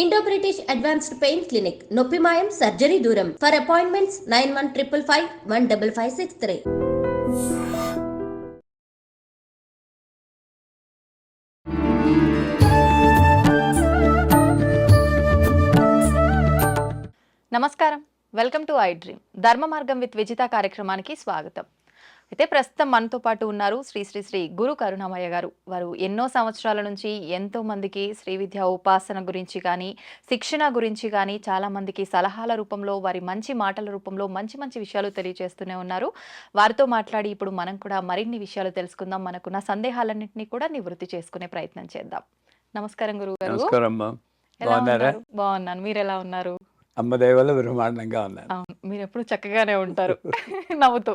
Indo British advanced pain clinic నొప్పి మాయం surgery దూరం ఫర్ అపాయింట్మెంట్స్ 9155515563. నమస్కారం, వెల్కమ్ టు ఐ డ్రీమ్. ధర్మ మార్గం విత్ విజిత కార్యక్రమానికి స్వాగతం. అయితే ప్రస్తుతం మనతో పాటు ఉన్నారు శ్రీ శ్రీ శ్రీ గురు కరుణామయ్య గారు. వారు ఎన్నో సంవత్సరాల నుంచి ఎంతో మందికి శ్రీ విద్య ఉపాసన గురించి కానీ, శిక్షణ గురించి కానీ చాలా మందికి సలహాల రూపంలో, వారి మంచి మాటల రూపంలో మంచి మంచి విషయాలు తెలియజేస్తూనే ఉన్నారు. వారితో మాట్లాడి ఇప్పుడు మనం కూడా మరిన్ని విషయాలు తెలుసుకుందాం. మనకున్న సందేహాలన్నింటినీ కూడా నివృత్తి చేసుకునే ప్రయత్నం చేద్దాం. నమస్కారం గురువు గారు. ఎలా ఉన్నారు? బాగున్నాను. మీరు ఎలా ఉన్నారు? అమ్మ దయ వల్ల బ్రహ్మాండంగా ఉన్నారు. అవును, మీరు ఎప్పుడు చక్కగానే ఉంటారు నవ్వుతూ.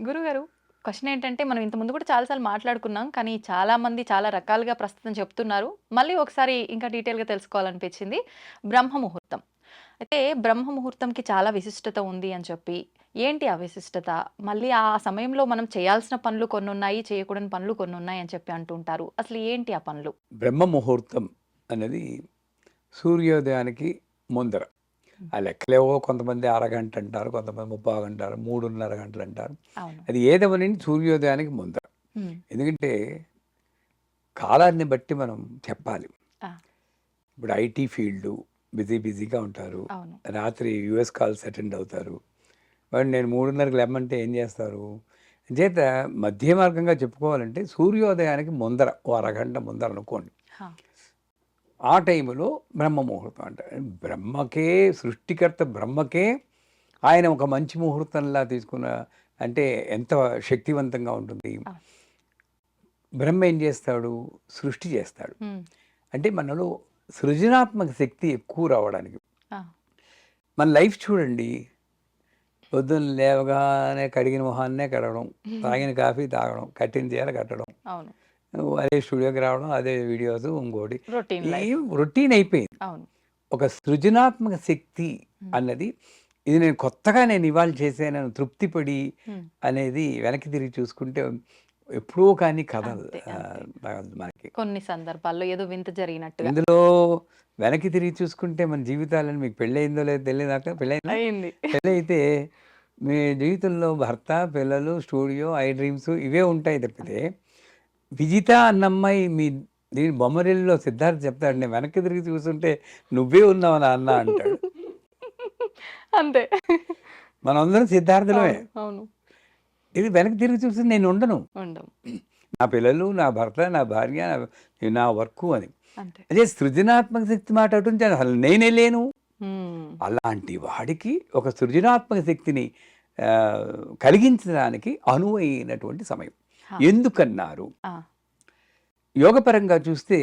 గురుగారు, క్వశ్చన్ ఏంటంటే, మనం ఇంతకుముందు కూడా చాలాసార్లు మాట్లాడుకున్నాం, కానీ చాలా మంది చాలా రకాలుగా ప్రస్తుతం చెప్తున్నారు. మళ్ళీ ఒకసారి ఇంకా డీటెయిల్గా తెలుసుకోవాలనిపించింది. బ్రహ్మ ముహూర్తం. అయితే బ్రహ్మ ముహూర్తంకి చాలా విశిష్టత ఉంది అని చెప్పి, ఏంటి ఆ విశిష్టత? మళ్ళీ ఆ సమయంలో మనం చేయాల్సిన పనులు కొన్ని ఉన్నాయి, చేయకూడని పనులు కొన్ని ఉన్నాయి అని చెప్పి అంటుంటారు. అసలు ఏంటి ఆ పనులు? బ్రహ్మ ముహూర్తం అనేది సూర్యోదయానికి ముందర. ఆ లెక్కలేవో కొంతమంది అరగంట అంటారు, కొంతమంది 30 అంటారు, 3:30 గంటలు అంటారు. అది ఏదవని సూర్యోదయానికి ముందర. ఎందుకంటే కాలాన్ని బట్టి మనం చెప్పాలి. ఇప్పుడు ఐటీ ఫీల్డ్ బిజీగా ఉంటారు, రాత్రి యుఎస్ కాల్స్ అటెండ్ అవుతారు. వాడు నేను 3:30కి లేమంటే ఏం చేస్తారు? చేత మధ్య మార్గంగా చెప్పుకోవాలంటే సూర్యోదయానికి ముందర ఓ అరగంట ముందర అనుకోండి. ఆ టైంలో బ్రహ్మ ముహూర్తం అంటారు. బ్రహ్మకే, సృష్టికర్త బ్రహ్మకే ఆయన ఒక మంచి ముహూర్తంలా తీసుకున్న అంటే ఎంత శక్తివంతంగా ఉంటుంది. బ్రహ్మ ఏం చేస్తాడు? సృష్టి చేస్తాడు. అంటే మనలో సృజనాత్మక శక్తి ఎక్కువ రావడానికి. మన లైఫ్ చూడండి, పొద్దున్న లేవగానే కడిగిన మొహాన్నే కడగడం, తాగిన కాఫీ తాగడం, కట్టిన చీర కట్టడం, అదే స్టూడియోకి రావడం, అదే వీడియోస్, ఇంకోటి రొటీన్ అయిపోయింది. ఒక సృజనాత్మక శక్తి అన్నది, ఇది నేను కొత్తగా ఇవాళ చేశాను తృప్తిపడి అనేది వెనక్కి తిరిగి చూసుకుంటే ఎప్పుడో కానీ కథలు మనకి కొన్ని సందర్భాల్లో ఏదో వింత జరిగినట్టు. ఇందులో వెనక్కి తిరిగి చూసుకుంటే మన జీవితాలను, మీకు పెళ్ళయిందో లేదో తెలియదాకా, పెళ్ళైతే మీ జీవితంలో భర్త, పిల్లలు, స్టూడియో, ఐ డ్రీమ్స్ ఇవే ఉంటాయి తప్పితే, విజిత అన్నమ్మాయి మీ దీని బొమ్మరిల్లో సిద్ధార్థ్ చెప్తాడు, నేను వెనక్కి తిరిగి చూస్తుంటే నువ్వే ఉన్నావు నా అన్న అంటాడు. అంతే, మనందరం సిద్ధార్థులమే. అవును. ఇది వెనక్కి తిరిగి చూస్తే నేను ఉండను, నా పిల్లలు, నా భర్త, నా భార్య, నా వర్క్ అని. అదే సృజనాత్మక శక్తి మాట అటుంటే అసలు నేనే లేను. అలాంటి వాడికి ఒక సృజనాత్మక శక్తిని కలిగించడానికి అనువైనటువంటి సమయం. ఎందుకన్నారు? యోగపరంగా చూస్తే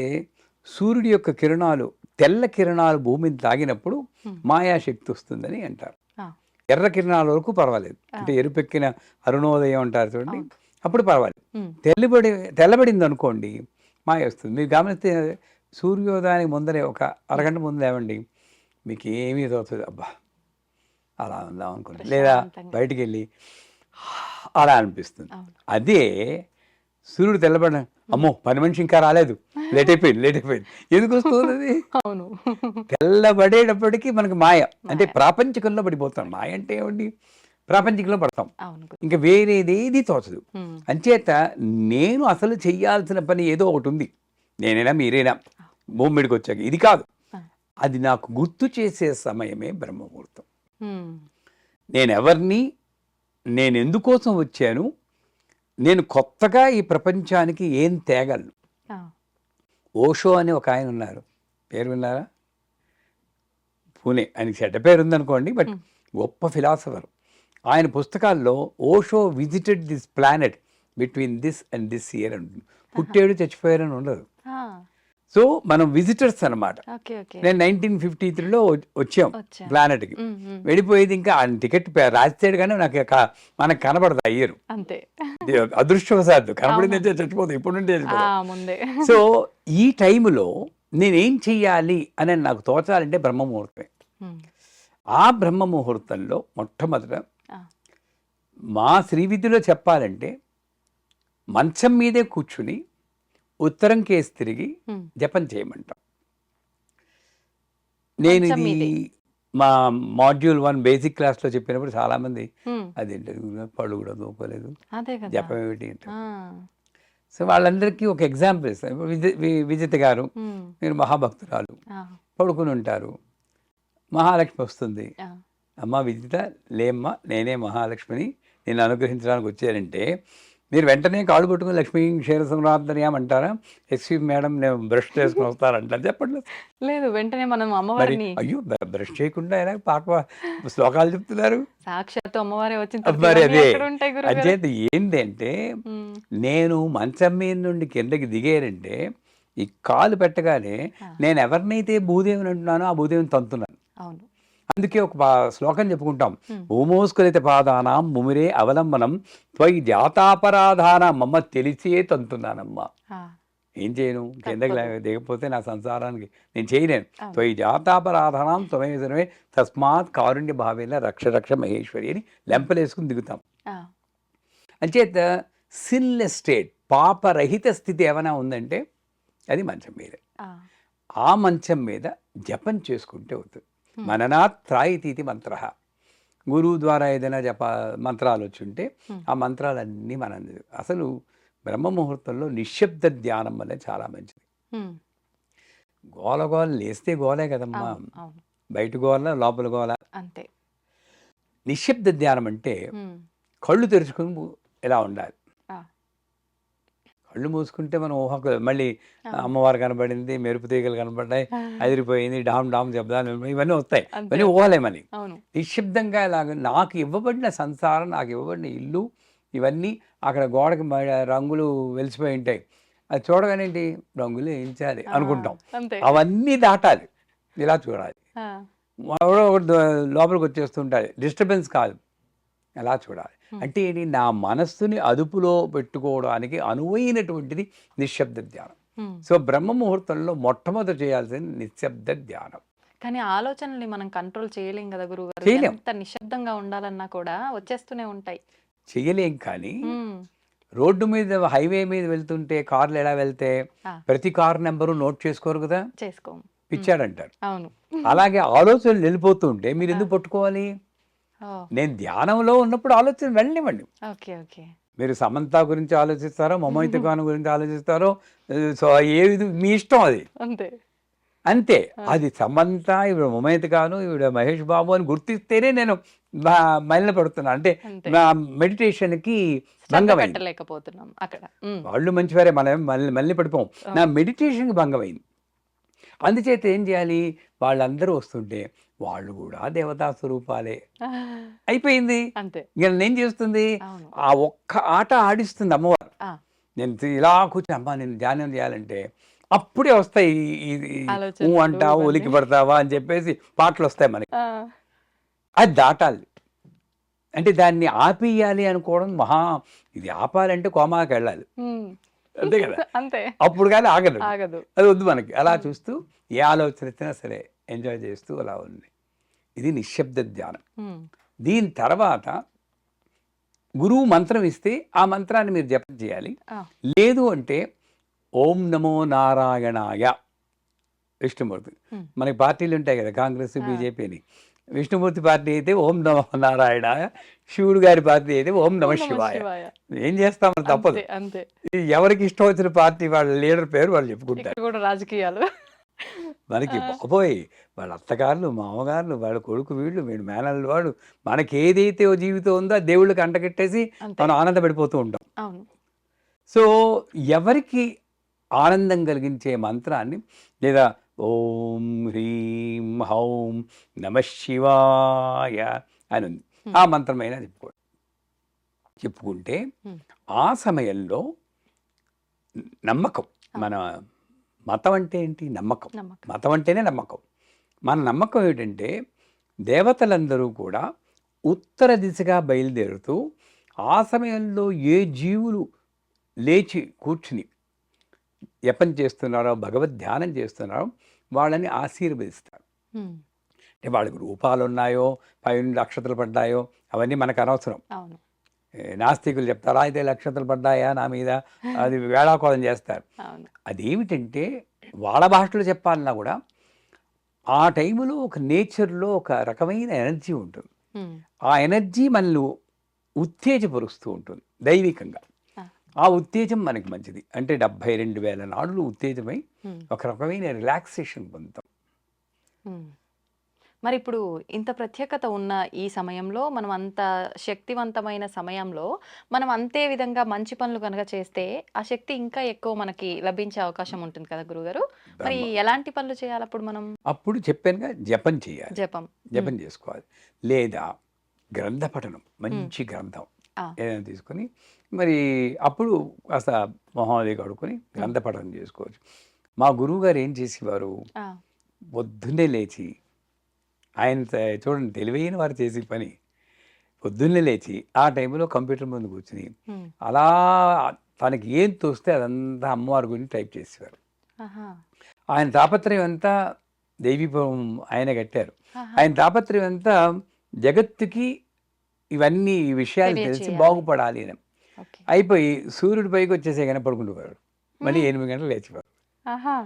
సూర్యుడి యొక్క కిరణాలు, తెల్ల కిరణాలు భూమిని తాగినప్పుడు మాయాశక్తి వస్తుందని అంటారు. ఎర్ర కిరణాల వరకు పర్వాలేదు, అంటే ఎరుపెక్కిన అరుణోదయం అంటారు చూడండి, అప్పుడు పర్వాలేదు. తెల్లబడింది అనుకోండి మాయ వస్తుంది. మీరు గమనిస్తే సూర్యోదయానికి ముందరే ఒక అరగంట ముందు లేవండి, మీకు ఏమీ తోచదు, అబ్బా అలా ఉందాం అనుకోండి, లేదా బయటికి వెళ్ళి అలా అనిపిస్తుంది. అదే సూర్యుడు తెల్లబడిన, అమ్మో పని మనిషి ఇంకా రాలేదు, లేట్ అయిపోయింది. ఎందుకు వస్తుంది అది? అవును, తెల్లబడేటప్పటికీ మనకి మాయ, అంటే ప్రాపంచికంలో పడిపోతాం. మాయ అంటే ఏమండి? ప్రాపంచికంలో పడతాం, ఇంకా వేరేదేది తోచదు. అంచేత నేను అసలు చెయ్యాల్సిన పని ఏదో ఒకటి ఉంది, నేనైనా మీరైనా భూమి మీదకి వచ్చాక, ఇది కాదు, అది నాకు గుర్తు చేసే సమయమే బ్రహ్మముహూర్తం. నేనెవరిని, నేను ఎందుకోసం వచ్చాను, నేను కొత్తగా ఈ ప్రపంచానికి ఏం తేగలను. ఓషో అని ఒక ఆయన ఉన్నారు, పేరు విన్నారా? పూణే, ఆయనకి చెడ్డ పేరు ఉందనుకోండి, బట్ గొప్ప ఫిలాసఫర్. ఆయన పుస్తకాల్లో Osho visited this planet between this and this year అంటుంది. పుట్టాడు చచ్చిపోయారని ఉండదు. సో మనం విజిటర్స్ అనమాట. నేను 1953లో వచ్చాం ప్లానెట్కి. వెళ్ళిపోయేది ఇంకా టికెట్ రాస్తాడు కానీ మనకు కనబడదు అయ్యారు, అంతే. అదృష్టవశాత్తు కనబడింది, చచ్చిపోతుంది ఇప్పుడు నుండి. సో ఈ టైంలో నేనేం చెయ్యాలి అని నాకు తోచాలంటే బ్రహ్మముహూర్తమే. ఆ బ్రహ్మముహూర్తంలో మొట్టమొదట మా శ్రీవిద్యలో చెప్పాలంటే, మంచం మీదే కూర్చుని ఉత్తరం కేసి తిరిగి జపం చేయమంటాం. నేను మంచం ఇది మీదే. మా మాడ్యూల్ 1 బేసిక్ క్లాస్లో చెప్పినప్పుడు చాలామంది హ్మ్. అదేంటి పళ్ళు కూడా దూకోలేదు, అదే కదా. జపం ఏమిటి అంటారు. ఆ. సో వాళ్ళందరికీ ఒక ఎగ్జాంపుల్ ఇస్తాను. ఇప్పుడు విజిత గారు, హ్మ్. మీరు మహాభక్తురాలు, ఆ. పడుకుని ఉంటారు, మహాలక్ష్మి వస్తుంది, ఆ. అమ్మ విజిత లేమ్మా, నేనే మహాలక్ష్మిని, నేను అనుగ్రహించడానికి వచ్చారంటే మీరు వెంటనే కాళ్ళు పట్టుకుని లక్ష్మీ క్షీర సంరాధనయాం అంటారా? ఎక్స్క్యూజ్ మేడం, నేను బ్రష్ చేసుకుని వస్తారంటారు? చెప్పండి. లేదు, వెంటనే మనం మరి అమ్మవారిని అయ్యో బ్రష్ చేయకుండా ఎలా శ్లోకాలు చెప్తున్నారు? సాక్షాత్తు అమ్మవారే వచ్చిన తర్వాత మరి ఇవన్నీ అదే ఎక్కడ ఉంటాయి గురుగారు? అచేత ఏంటంటే హ్మ్. నేను మంచం మీద నుండి కిందకి దిగారంటే ఈ కాలు పెట్టగానే ఆ. నేను ఎవరినైతే భూదేవిని అంటున్నానో ఆ భూదేవిని తంతున్నాను. అవును. అందుకే ఒక శ్లోకం చెప్పుకుంటాం. హ్మ్. భూమోస్కలిత పాదానాం ముమిరే అవలంబనం త్వయి జాతాపరాధానం, అమ్మ తెలిసే తంతున్నానమ్మా. ఆ. ఏం చేయను, కిందకి తప్పదు. దిగకపోతే నా సంసారానికి నేను చేయలేను. అవును. త్వయి జాతాపరాధానం త్వమే తస్మాత్ కారుణ్య భావేన రక్ష రక్ష మహేశ్వరి అని లెంపలేసుకుని దిగుతాం. ఆ. అంచేత సిన్లెస్ స్టేట్, పాపరహిత స్థితి ఏమైనా ఉందంటే అది మంచం మీద. ఆ. ఆ మంచం మీద జపం చేసుకుంటే అవుతుంది. హ్మ్. మననాత్ త్రాయితీతి మంత్ర. గురువు ద్వారా ఏదైనా మంత్రాలు వచ్చి ఉంటే హ్మ్. ఆ మంత్రాలన్నీ మనం అసలు బ్రహ్మ ముహూర్తంలో నిశ్శబ్ద ధ్యానం వల్ల చాలా మంచిది. హ్మ్. గోల గోల లేస్తే గోలే కదమ్మా, అవును. అవును. బయట గోల లోపల గోల. అంతే. నిశ్శబ్ద ధ్యానం అంటే హ్మ్. కళ్ళు తెరుచుకుని ఇలా ఉండాలి. ఆ. కళ్ళు మూసుకుంటే మనం మళ్ళీ అవును. అమ్మవారు కనబడింది, మెరుపు తీగలు కనబడ్డాయి, ఆ. అదిరిపోయింది, డామ్ డామ్ శబ్దాలు ఇవన్నీ వస్తాయి. అంతే. ఇవన్నీ ఊహలేమని. అవును. నిశ్శబ్దంగా ఇలాగ నాకు ఇవ్వబడిన సంసారం, నాకు ఇవ్వబడిన ఇల్లు, ఇవన్నీ అక్కడ గోడకి రంగులు వెలిసిపోయి ఉంటాయి. అది చూడగానే ఏంటి, రంగులు వేయించాలి ఆ. అనుకుంటాం. అంతే. అవన్నీ దాటాలి, ఇలా చూడాలి. ఆ. ఎవడో ఒకడు లోపలికి వచ్చేస్తుంటాడు, డిస్టర్బెన్స్ కాదు, ఎలా చూడాలి. హ్మ్. అంటే ఏంటి, నా మనస్సుని అదుపులో పెట్టుకోవడానికి అనువైనటువంటిది నిశ్శబ్ద ధ్యానం. హ్మ్. సో బ్రహ్మ ముహూర్తంలో మొట్టమొదట చేయాల్సింది నిశ్శబ్ద ధ్యానం. కానీ ఆలోచనల్ని మనం కంట్రోల్ చేయలేం కదా గురువుగారు. చేయలేం. ఎంత నిశ్శబ్దంగా ఉండాలన్నా కూడా వచ్చేస్తూనే ఉంటాయి. చేయలేం. కానీ హ్మ్. రోడ్డు మీద హైవే మీద వెళ్తుంటే కార్లు ఎలా వెళ్తే ఆ. ప్రతి కారు నెంబరు నోట్ చేసుకోరు కదా, చేసుకోము. పిచ్చాడంటారు. అవును. అలాగే ఆలోచనలు వెళ్ళిపోతూ ఉంటే మీరు ఆ. ఎందుకు పట్టుకోవాలి? ఓ. నేను ధ్యానంలో ఉన్నప్పుడు ఆలోచన వెళ్ళనివ్వండి. ఓకే. ఓకే. మీరు సమంత గురించి ఆలోచిస్తారో, మమోహిత ఖాన్ గురించి ఆలోచిస్తారో, సో ఏది మీ ఇష్టం అది. అంతే. అంతే. ఆ. అది సమంత, ఈవిడ మమోహిత ఖాను, ఈవిడ మహేష్ బాబు అని గుర్తిస్తేనే నేను మలిన పడుతున్నాను. అంటే అంతే. నా మెడిటేషన్కి శ్రద్ధ భంగమైంది. పెట్టలేకపోతున్నాం అక్కడ. హ్మ్. వాళ్ళు మంచివారే, మనం మళ్ళీ పడిపోం. నా మెడిటేషన్కి భంగమైంది. అందుచేత ఏం చేయాలి, వాళ్ళందరూ వస్తుంటే వాళ్ళు కూడా దేవతా స్వరూపాలే. అయిపోయింది. అంతే. ఇక నేనేం చేస్తుంది, అవును. ఆ ఒక్క ఆట ఆడిస్తుంది అమ్మవారు. ఆ. నేను ఇలా కూర్చొని అమ్మా నేను ధ్యానం చేయాలంటే అప్పుడే వస్తాయి ఊ ఆలోచనలు అంటావా, ఇవన్నీ. ఉలికి పడతావా అని చెప్పేసి పాటలు వస్తాయి మనకి. ఆ. అది దాటాలి. అంటే దాన్ని ఆపేయాలి అనుకోవడం ఇది ఆపాలంటే కోమాకి వెళ్ళాలి. హ్మ్. అంతే కదా. అంతే. అప్పుడు కానీ ఆగదు. ఆగదు. అది వద్దు మనకి. అలా చూస్తూ ఏ ఆలోచన వచ్చినా సరే ఎంజాయ్ చేస్తూ అలా ఉంది. ఇది నిశ్శబ్ద ధ్యానం. హ్మ్. దీని తర్వాత గురువు మంత్రం ఇస్తే ఆ మంత్రాన్ని మీరు జపం చేయాలి. ఆ. లేదు అంటే ఓం నమో నారాయణాయ, విష్ణుమూర్తి. హ్మ్. మనకి పార్టీలు ఉంటాయి కదా, కాంగ్రెస్, ఆ. బీజేపీ అని. విష్ణుమూర్తి పార్టీ అయితే ఓం నమో నారాయణాయ, శివుడు గారి పార్టీ అయితే ఓం నమ ఓం నమః శివాయ. శివాయ. ఏం చేస్తామని తప్పదు. అంతే. అంతే. ఎవరికి ఇష్టం వచ్చిన పార్టీ వాళ్ళ లీడర్ పేరు వాళ్ళు చెప్పుకుంటారు. ఇక్కడ కూడా రాజకీయాలు. మనకి ఆ. బాబోయ్, వాళ్ళ అత్తగారులు, మామగారులు, వాళ్ళ కొడుకు, వీళ్ళు మేనల్లు వాడు, మనకి ఏదైతే ఓ జీవితం ఉందో ఆ దేవుళ్ళకి అంటగట్టేసి అంతే. మనం ఆనందపడిపోతూ ఉంటాం. అవును. సో ఎవరికి ఆనందం కలిగించే మంత్రాన్ని, లేదా ఓం హ్రీం హౌం నమ శివాయ అని ఉంది, ఆ మంత్రమైనా చెప్పుకుంటే ఆ సమయంలో నమ్మకం. మన మతం అంటే ఏంటి? నమ్మకం. నమ్మకం. మతం అంటేనే నమ్మకం. మన నమ్మకం ఏంటంటే దేవతలందరూ కూడా ఉత్తర దిశగా బయలుదేరుతూ ఆ సమయంలో ఏ జీవులు లేచి కూర్చుని జపం చేస్తున్నారో, భగవద్ ధ్యానం చేస్తున్నారో వాళ్ళని ఆశీర్వదిస్తారు. హ్మ్. అంటే వాళ్ళకి రూపాలు ఉన్నాయో, పైనుండి అక్షతలు పడ్డాయో అవన్నీ మనకు అనవసరం. అవును. నాస్తికులు చెప్తారా అయితే నక్షత్రాలు పడ్డాయా నా మీద, అది వేళాకోళం చేస్తారు. అవును. అదేమిటంటే వాళ్ళ భాషలో చెప్పాలన్నా కూడా ఆ టైంలో ఒక నేచర్‌లో ఒక రకమైన ఎనర్జీ ఉంటుంది. హ్మ్. ఆ ఎనర్జీ మనల్ని ఉత్తేజపరుస్తూ ఉంటుంది దైవికంగా. ఆ! ఆ ఉత్తేజం మనకి మంచిది. అంటే 72,000 నాడులు ఉత్తేజమై హ్మ్. ఒక రకమైన రిలాక్సేషన్ పొందుతాం. హ్మ్. మరిప్పుడు ఇంత ప్రత్యేకత ఉన్న ఈ సమయంలో మనం అంత శక్తివంతమైన సమయంలో మనం అంతే విధంగా మంచి పనులు గనక చేస్తే ఆ శక్తి ఇంకా ఎక్కువ మనకి లభించే అవకాశం ఉంటుంది కదా గురుగారు. మరి ధర్మ ఎలాంటి పనులు చేయాలప్పుడు మనం? అప్పుడు చెప్పానుగా జపం చేయాలి. జపం. హ్మ్. జపం చేసుకోవాలి. లేదా గ్రంథ పఠనం హ్మ్. మంచి గ్రంథం ఆ! ఏదైనా తీసుకొని మరి అప్పుడు కాస్త మొహం అది కడుక్కొని హ్మ్. గ్రంథ పఠనం చేసుకోవచ్చు. మా గురువుగారు ఏం చేసేవారు, ఆ! పొద్దున్నే లేచి ఆయన చూడండి తెలివైన వారు చేసే పని. పొద్దున్నే లేచి ఆ టైంలో కంప్యూటర్ ముందు కూర్చొని హ్మ్. అలా తనకి ఏం తోస్తే అదంతా అమ్మవారి గురించి టైప్ చేసేవారు. ఆహా! ఆయన తాపత్రయం అంతా దైవీభవం ఆయన కట్టారు. ఆహా! ఆయన తాపత్రయం అంతా జగత్తుకి ఇవన్నీ ఈ విషయాలు తెలిసి తెలియచేయాలి. బాగుపడాలి అని. ఓకే. అయిపోయి సూర్యుడి పైకి వచ్చేసే గానే పడుకుంటేవాడు. మళ్ళీ హ్మ్. 8 గంటలకు లేచేవారు. ఆహా!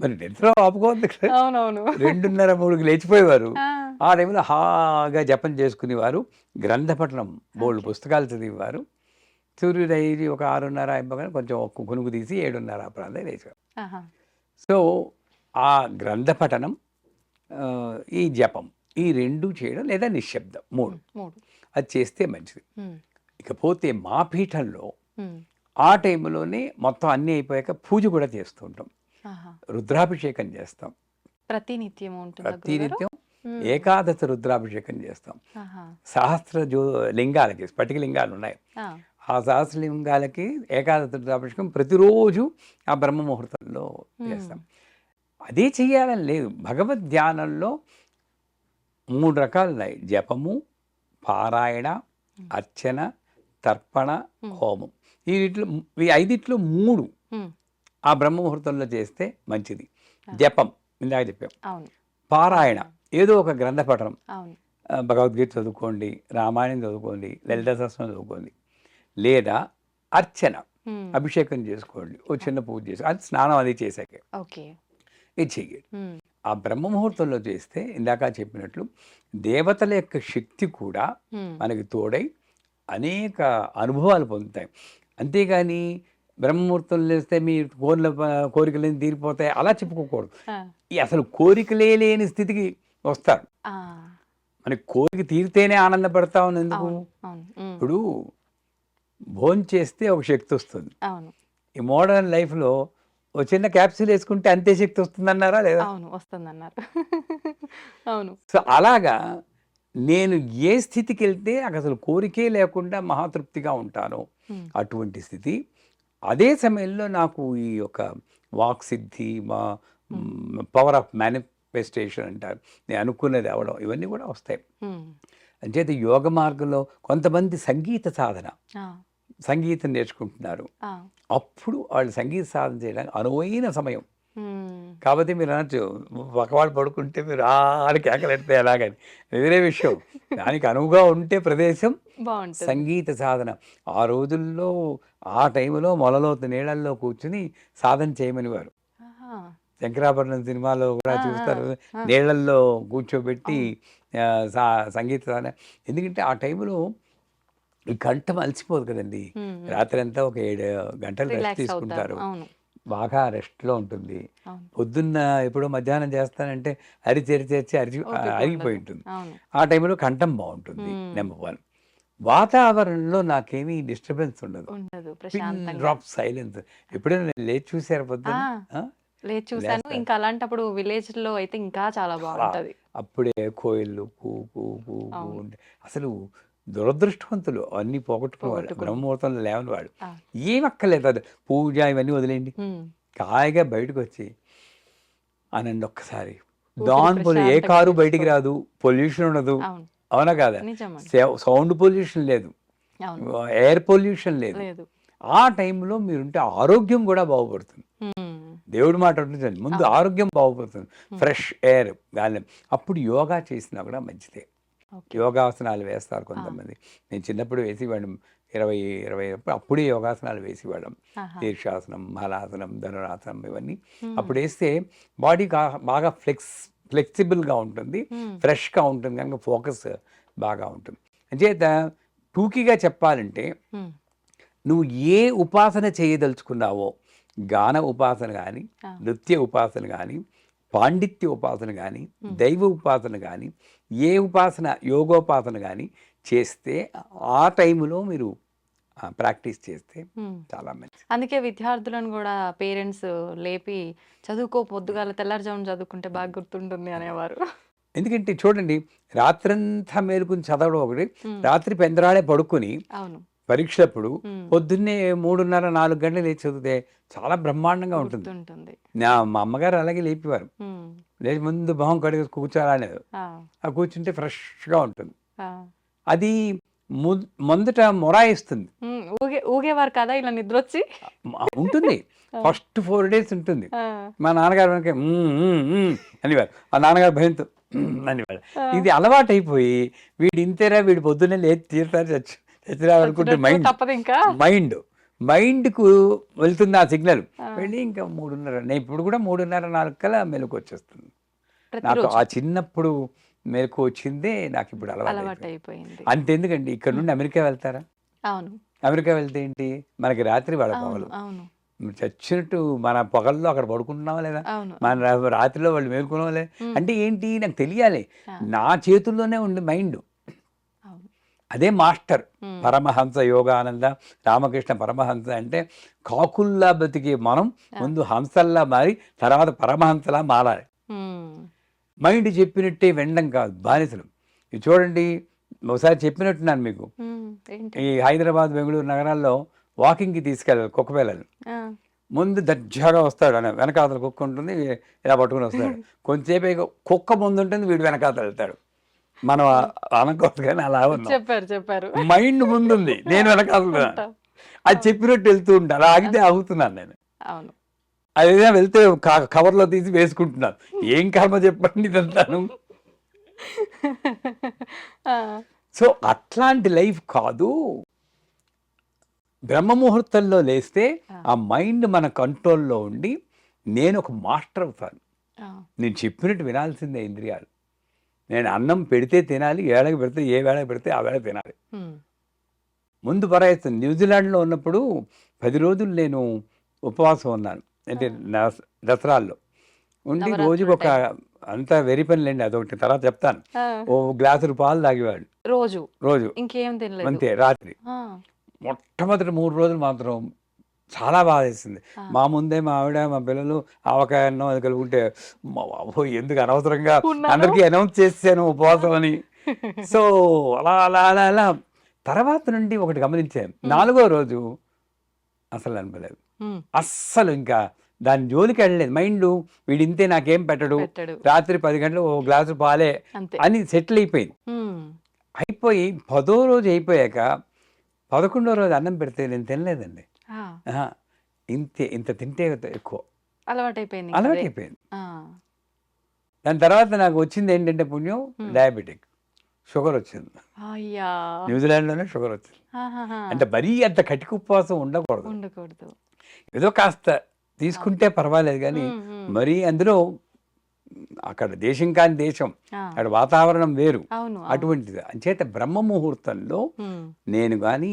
మరి నిద్ర ఆపుకోవద్దు కదా! అవునవును. 2:30, 3కి లేచిపోయేవారు. ఆ! ఆ టైంలో హాగా జపం చేసుకునేవారు. గ్రంథ పఠనం బోలెడు ఓకే. పుస్తకాలు చదివేవారు. సూర్యోదయం ఒక 6:30 అయిపోగానే కొంచెం ఒక కునుకు తీసి 7:30 ఆ ప్రాంతానికి లేచేవారు. ఆహా! సో, ఆ గ్రంథ పఠనం ఈ జపం ఈ 2 చేయడం లేదా నిశ్శబ్దం 3 హ్మ్. 3. అది చేస్తే మంచిది. హ్మ్. ఇకపోతే మా పీఠంలో హ్మ్. ఆ టైంలోనే మొత్తం అన్నీ అయిపోయాక పూజ కూడా చేస్తూ ఉంటాం. ఆహా! రుద్రాభిషేకం చేస్తాం. ప్రతినిత్యం ఉంటుందా గురుగారు? ప్రతినిత్యం హ్మ్. ఏకాదశ రుద్రాభిషేకం చేస్తాం. ఆహా! సహస్ర లింగాలకి స్ఫటిక లింగాలు ఉన్నాయి. ఆ! ఆ సహస్ర లింగాలకి ఏకాదశ రుద్రాభిషేకం ప్రతిరోజు ఆ బ్రహ్మ ముహూర్తంలో హ్మ్. చేస్తాం. అదే చెయ్యాలని లేదు. భగవద్ ధ్యానంలో 3 రకాలున్నాయి. జపము, పారాయణ, హ్మ్. అర్చన, తర్పణ, హ్మ్. హోమం. ఈ ఐదిట్లో 3 హ్మ్. ఆ బ్రహ్మ ముహూర్తంలో చేస్తే మంచిది. ఆ! జపం ఇందాక చెప్పాం. అవును. పారాయణ పారాయణం. ఏదో ఒక గ్రంథ పఠనం. అవును. భగవద్గీత చదువుకోండి, రామాయణం చదువుకోండి, హ్మ్. లలిత సహస్రనామం చదువుకోండి. లేదా అర్చన, హ్మ్. అభిషేకం చేసుకోండి. ఓ ఆ! చిన్న పూజ చేసి అది స్నానం అది చేశాకే. ఓకే. ఇది చెయ్యండి. హ్మ్. ఆ బ్రహ్మ ముహూర్తంలో చేస్తే ఇందాక చెప్పినట్లు దేవతల యొక్క శక్తి కూడా హ్మ్. మనకి తోడై అనేక అనుభవాలు పొందుతాయి. అంతేగాని బ్రహ్మముహూర్తంలో లేస్తే మీ కోరికలన్నీ తీరిపోతాయి అలా చెప్పుకోకూడదు. ఆ! ఈ అసలు కోరికలే లేని స్థితికి వస్తారు. ఆ! మనకి కోరిక తీరితేనే ఆనందపడతాం ఎందుకు? అవును. అవును. హ్మ్. ఇప్పుడు భోంచేస్తే ఒక శక్తి వస్తుంది. అవును. ఈ మోడర్న్ లైఫ్‌లో ఓ చిన్న క్యాప్సూల్ యేసుకుంటే అంతే శక్తి వస్తుందన్నారా లేదా? అవును. వస్తుందన్నారు. అవును. సో, అలాగా నేను ఏ స్థితికెళ్తే నాకసలు కోరికే లేకుండా మహాతృప్తిగా ఉంటానో హ్మ్. అటువంటి స్థితి. అదే సమయంలో నాకు ఈ యొక్క వాక్సిద్ధి, హ్మ్. పవర్ ఆఫ్ మేనిఫెస్టేషన్ అంటారు. నేను అనుకున్నది అవ్వడం ఇవన్నీ కూడా వస్తాయి. హ్మ్. అంచేత యోగ మార్గంలో కొంతమంది సంగీత సాధన, ఆ! సంగీతం నేర్చుకుంటున్నారు. ఆ! అప్పుడు వాళ్ళు సంగీత సాధన చేయడానికి అనువైన సమయం. హ్మ్. కాపోతే మీరు అనొచ్చు, పక్కవాడు పడుకుంటే మీరు ఆ అని కేకలెడితే ఎలాగని. వేరే విషయం. దానికి అనువుగా ఉంటే ప్రదేశం బావుంటుంది. సంగీత సాధన. ఆ రోజుల్లో ఆ టైంలో మొలలోతు నీళ్ళల్లో కూర్చొని సాధన చేయమనేవారు. ఆహా! 'శంకరాభరణం' సినిమాలో కూడా ఆ! ఆ! చూస్తారు. ఆ! నీళ్ళల్లో కూర్చోబెట్టి అవును. ఆహ్, సా సంగీత సాధన ఎందుకంటే ఆ టైంలో ఈ కంఠం అలసిపోదు కదండీ! హ్మ్. హ్మ్. రాత్రంతా ఒక 7 గంటలు రెస్ట్ రిలాక్స్ అవుతారు. తీసుకుంటారు. అవును. బాగా రెస్ట్‌లో ఉంటుంది. అవును. పొద్దున్న ఎప్పుడో మధ్యాహ్నం చేస్తానంటే ఓపిక అరిగిపోయి ఉండదు. ఉంటుంది. అవును. ఆ టైంలో కంఠం బావుంటుంది. హ్మ్. నంబర్ 1. వాతావరణంలో నాకేమీ డిస్టర్బెన్స్ ఉండదు. ఉండదు. పిన్ ప్రశాంతంగా. Drop silence. ఎప్పుడైనా నేను లేచి చూసారా ఆ! పొద్దున్న? ఆ! లేదు చూసాను. లేస్తారు. ఇంకా అలాంటప్పుడు విలేజ్‌లో అయితే ఇంకా చాలా చాలా బావుంటది. అప్పుడే కోయిల్లు కూ కూ కూ కూ అవును. అంటే అసలు దురదృష్టవంతులు అన్నీ పోగొట్టుకున్న వాళ్ళు. పోగొట్టుకుని. బ్రహ్మముహూర్తంలో లేవని వాళ్ళు. ఆ! ఏం అక్కర్లేదు అది పూజ ఇవన్నీ వదిలేయండి. హ్మ్. హాయిగా బయటకొచ్చి అనండి ఒక్కసారి. ఊపిరి ఏ ప్రశాంతంగా కారు బయటికి పీల్చుకోవడం. రాదు. పొల్యూషన్ ఉండదు. అవును. అవునా కాదా? నిజమండి. సౌండ్ పొల్యూషన్ లేదు. అవును. ఎయిర్ పొల్యూషన్ లేదు. లేదు. ఆ టైంలో మీరుంటే ఆరోగ్యం గూడా బాగుపడుతుంది. హ్మ్. దేవుడి మాట ఉంటుందండి. ముందు అవును. ఆరోగ్యం బాగుపడుతుంది. హ్మ్. ఫ్రెష్ ఎయిర్ గాలి. అప్పుడు యోగా చేసినా కూడా మంచిదే. ఓకే. యోగాసనాలు వేస్తారు ఆ! కొంతమంది. నేను చిన్నప్పుడు వేసేవాడిని. 20 అప్పుడే యోగాసనాలు వేసేవాళ్ళం. ఆహా! శీర్షాసనం, హలాసనం, ధనురాసనం ఇవన్నీ. హ్మ్. అప్పుడేస్తే బాడీ బాగా ఫ్లెక్సిబుల్గా ఉంటుంది, ఫ్రెష్గా ఉంటుంది, కనుక ఫోకస్ బాగా ఉంటుంది. అంచేత టూకీగా చెప్పాలంటే నువ్వు ఏ ఉపాసన చేయదలుచుకున్నావో, గాన ఉపాసన కానీ, నృత్య ఉపాసన కానీ, పాండిత్య ఉపాసన కానీ, దైవ ఉపాసన కానీ, ఏ ఉపాసన యోగోపాసన కానీ చేస్తే ఆ టైంలో మీరు ప్రాక్టీస్ చేస్తే చాలా మంచిది. అందుకే విద్యార్థులను కూడా పేరెంట్స్ లేపి చదువుకో, పొద్దుగాల తెల్లారుజామున చదువుకుంటే బాగా గుర్తుంటుంది అనేవారు. ఎందుకంటే చూడండి, రాత్రంతా మేలుకుని చదవడం ఒకటి, రాత్రి పెందరాడే పడుకొని అవును, పరీక్షలప్పుడు పొద్దున్నే 3:30, 4 గంటలు లేచి చదివితే చాలా బ్రహ్మాండంగా ఉంటుంది. ఉంటుంది. మా అమ్మగారు అలాగే లేపేవారు. లేచి ముందు మొహం కడిగి కూర్చోాలనేది, ఆ కూర్చుంటే ఫ్రెష్గా ఉంటుంది. అది మొదట మొరాయిస్తుంది, ఊగేవారు కదా ఇలా నిద్ర వచ్చి ఉంటుంది. ఫస్ట్ 4 days ఉంటుంది. మా నాన్నగారు వెనక అనేవారు, ఆ నాన్నగారు భయంతో అనేవాడు. ఇది అలవాటు అయిపోయి వీడు ఇంతేరా, వీడు పొద్దున్నే లేచి తీరుతారు చచ్చిరావాలనుకుంటే మైండ్కు వెళ్తుంది ఆ సిగ్నల్, వెళ్ళి ఇంకా 3:30, నేను ఇప్పుడు కూడా 3:30, 4 కల్లా మెలకు వచ్చేస్తుంది. నాకు ఆ చిన్నప్పుడు మెలకు వచ్చిందే నాకు ఇప్పుడు అలవాటు అయిపోయింది. అంతెందుకండి, ఇక్కడ నుండి అమెరికా వెళ్తారా? అవును, అమెరికా వెళ్తే ఏంటి, మనకి రాత్రి వాళ్ళ పగలు. చచ్చినట్టు మన పగల్లో అక్కడ పడుకుంటున్నావా లేదా, మన రాత్రిలో వాళ్ళు మేలుకున్నావా లేదా, అంటే ఏంటి నాకు తెలియాలి. నా చేతుల్లోనే ఉంది మైండ్. అదే మాస్టర్ పరమహంస యోగానంద రామకృష్ణ పరమహంస. అంటే కాకుల్లా బతికే మనం ముందు హంసల్లా మారి తర్వాత పరమహంసలా మారాలి. మైండ్ చెప్పినట్టే వెండం కాదు, బానిసలు. ఇది చూడండి, ఒకసారి చెప్పినట్టున్నాను మీకు, ఈ హైదరాబాద్, బెంగళూరు నగరాల్లో వాకింగ్కి తీసుకెళ్ళాలి కుక్క పిల్లలు. ముందు దర్జాగా వస్తాడు, అని వెనకాతల కుక్క ఉంటుంది, ఇలా పట్టుకుని వస్తాడు. కొంచెంసేపు కుక్క ముందు ఉంటుంది, వీడు వెనకాతలు వెళ్తాడు. మనం అనకూడదు కానీ అలా చెప్పారు. మైండ్ ముందుంది, నేను వెనకాల అది చెప్పినట్టు వెళ్తూ ఉంటా. అలా ఆగితే ఆగుతున్నాను నేను. అవును, అదేదో వెళ్తే కవర్లో తీసి వేసుకుంటున్నాను. ఏం కర్మ చెప్పండి ఇదంతాను. సో అట్లాంటి లైఫ్ కాదు. బ్రహ్మముహూర్తంలో లేస్తే ఆ మైండ్ మన కంట్రోల్లో ఉండి నేను ఒక మాస్టర్ అవుతాను. నేను చెప్పినట్టు వినాల్సిందే ఇంద్రియాలు. నేను అన్నం పెడితే తినాలి, ఏళ్ళకి పెడితే ఏ వేళకి పెడితే ఆ వేళ తినాలి. ముందు పరాయిస్తుంది. న్యూజిలాండ్లో ఉన్నప్పుడు 10 రోజులు నేను ఉపవాసం ఉన్నాను, అంటే దసరాల్లో ఉండి రోజుకి ఒక, అంతా వెరీ పని లేండి, అదొకటి తర్వాత చెప్తాను. ఓ గ్లాసులు పాలు తాగేవాడు రోజు, ఇంకేం తినలేదు అంతే. రాత్రి మొట్టమొదటి 3 రోజులు మాత్రం చాలా బాధ వేసింది. మా ముందే మా ఆవిడ, మా పిల్లలు ఆవకాయ అన్నం అది కలుగుంటే, ఎందుకు అనవసరంగా అందరికీ అనౌన్స్ చేసాను ఉపవాసం అని. సో అలా అలా అలా అలా తర్వాత నుండి ఒకటి గమనించాను, 4వ రోజు అసలు అనిపలేదు, అస్సలు ఇంకా దాని జోలికి వెళ్ళలేదు. మైండ్ వీడింతే నాకేం పెట్టడు, రాత్రి 10 గంటలు ఓ గ్లాసు పాలే అని సెటిల్ అయిపోయింది. అయిపోయి 10వ రోజు అయిపోయాక 11వ రోజు అన్నం పెడితే నేను తినలేదండి. ఇంత తింటే ఎక్కువ అలవాటైపోయింది. దాని తర్వాత నాకు వచ్చింది ఏంటంటే పుణ్యం, డయాబెటిక్, షుగర్ వచ్చింది. న్యూజిలాండ్లోనే షుగర్ వచ్చింది. అంటే మరీ అంత కటిక ఉపవాసం ఉండకూడదు. ఏదో కాస్త తీసుకుంటే పర్వాలేదు, కానీ మరీ అందులో అక్కడ దేశం కాని దేశం, అక్కడ వాతావరణం వేరు, అటువంటిది. అంచేత బ్రహ్మ ముహూర్తంలో నేను కానీ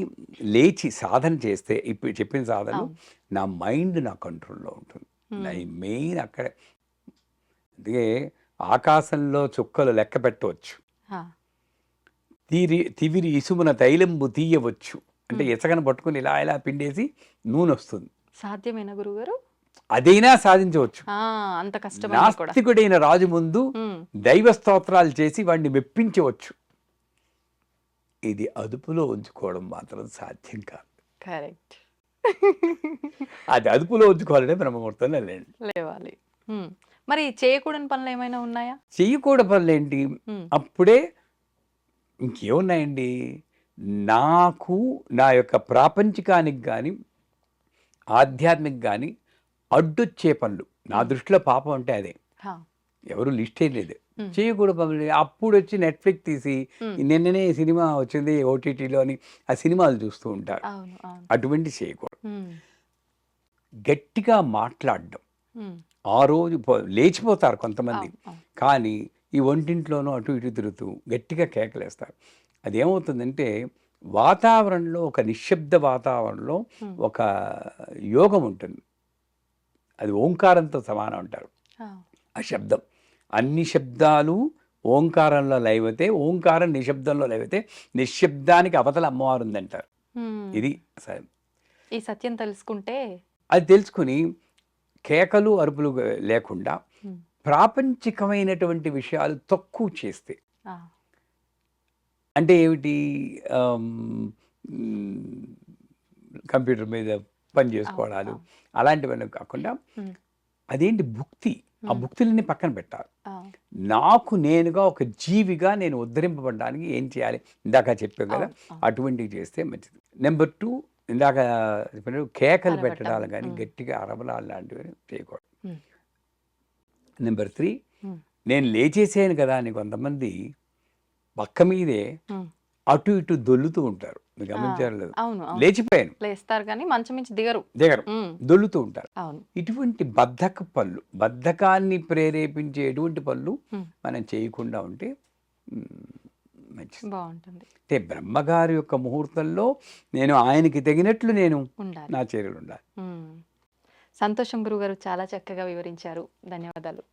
లేచి సాధన చేస్తే, ఇప్పుడు చెప్పిన సాధన, నా మైండ్ నా కంట్రోల్లో ఉంటుంది. నా మెయిన్ అక్కడే. అందుకే ఆకాశంలో చుక్కలు లెక్క పెట్టవచ్చు, తివిరి ఇసుమున తైలంబు తీయవచ్చు. అంటే ఇసకను పట్టుకుని ఇలా ఇలా పిండేసి నూనె వస్తుంది. సాధ్యమేనా గురుగారు? అదైనా సాధించవచ్చు. అంత కష్టం. నాస్తికుడైన రాజు ముందు దైవ స్తోత్రాలు చేసి వాడిని మెప్పించవచ్చు. ఇది అదుపులో ఉంచుకోవడం మాత్రం సాధ్యం కాదు. కరెక్ట్. అది అదుపులో ఉంచుకోవాలంటే బ్రహ్మముహూర్తంలో లేవాలి. మరి చేయకూడని పనులు ఏమైనా ఉన్నాయా? చేయకూడని పనులు ఏంటి? అప్పుడే ఇంకేమున్నాయండి? నాకు నా యొక్క ప్రాపంచికానికి కానీ ఆధ్యాత్మిక కానీ అడ్డొచ్చే పనులు, నా దృష్టిలో పాపం అంటే అదే. ఎవరు లిస్ట్ లేదు, చేయకూడదు పనులు. అప్పుడు వచ్చి నెట్ఫ్లిక్స్ తీసి నిన్ననే సినిమా వచ్చింది ఓటీటీలో అని ఆ సినిమాలు చూస్తూ ఉంటారు. అటువంటి చేయకూడదు. గట్టిగా మాట్లాడడం, ఆ రోజు లేచిపోతారు కొంతమంది. అవును, అవును. కానీ ఈ వంటింట్లోనూ అటు ఇటు తిరుగుతూ గట్టిగా కేకలేస్తారు. అదేమవుతుందంటే వాతావరణంలో ఒక నిశ్శబ్ద వాతావరణంలో ఒక యోగం ఉంటుంది. అది ఓంకారంతో సమానం అంటారు. ఆ, ఆ శబ్దం. అన్ని శబ్దాలు ఓంకారంలో లయమైతే, ఓంకారం నిశ్శబ్దంలో లయమైతే, నిశ్శబ్దానికి అవతల అమ్మవారు ఉందంటారు. హ్మ్. ఇది అసలు. ఈ సత్యం తెలుసుకుంటే అది తెలుసుకుని కేకలు, అరుపులు లేకుండా హ్మ్. ప్రాపంచికమైనటువంటి విషయాలు తక్కువ చేస్తే, ఆ, అంటే ఏమిటి, ఆమ్, మ్, కంప్యూటర్ మీద పని చేసుకోవడాలు అవును. అలాంటివన్నీ కాకుండా హ్మ్. అదేంటి భుక్తి, ఆ భుక్తులన్నీ పక్కన పెట్టాలి. ఆ, నాకు నేనుగా ఒక జీవిగా నేను ఉద్ధరింపబడడానికి ఏం చేయాలి, ఇందాక చెప్పాం కదా, అవును, అవును. అటువంటివి చేస్తే మంచిది. నెంబర్ 2, ఇందాక చెప్పినట్టు కేకలు అరవటం. పెట్టడాలు కానీ హ్మ్. గట్టిగా అరవడాలు లాంటివి చేయకూడదు. హ్మ్. నెంబర్ 3, హ్మ్. నేను లేచేసాను కదా అని కొంతమంది పక్క మీదే హ్మ్. అటు ఇటు దొల్లుతూ ఉంటారు. మీరు ఆ, గమనించారు లేదు? అవును, అవును. లేచిపోయాను లేస్తారు కానీ మంచం నుంచి దిగరు. దిగరు, హ్మ్. దొల్లుతూ ఉంటారు. అవును. ఇటువంటి బద్ధక పనులు, బద్ధకాన్ని ప్రేరేపించే ఎటువంటి పనులు హ్మ్. మనం చేయకుండా ఉంటే మ్, మంచిది. బాగుంటుంది. అంటే బ్రహ్మగారి యొక్క ముహూర్తంలో నేను ఆయనకి తగినట్లు నేను ఉండాలి. నా చర్యలు ఉండాలి. హ్మ్. సంతోషం గురుగారు, చాలా చక్కగా వివరించారు. ధన్యవాదాలు.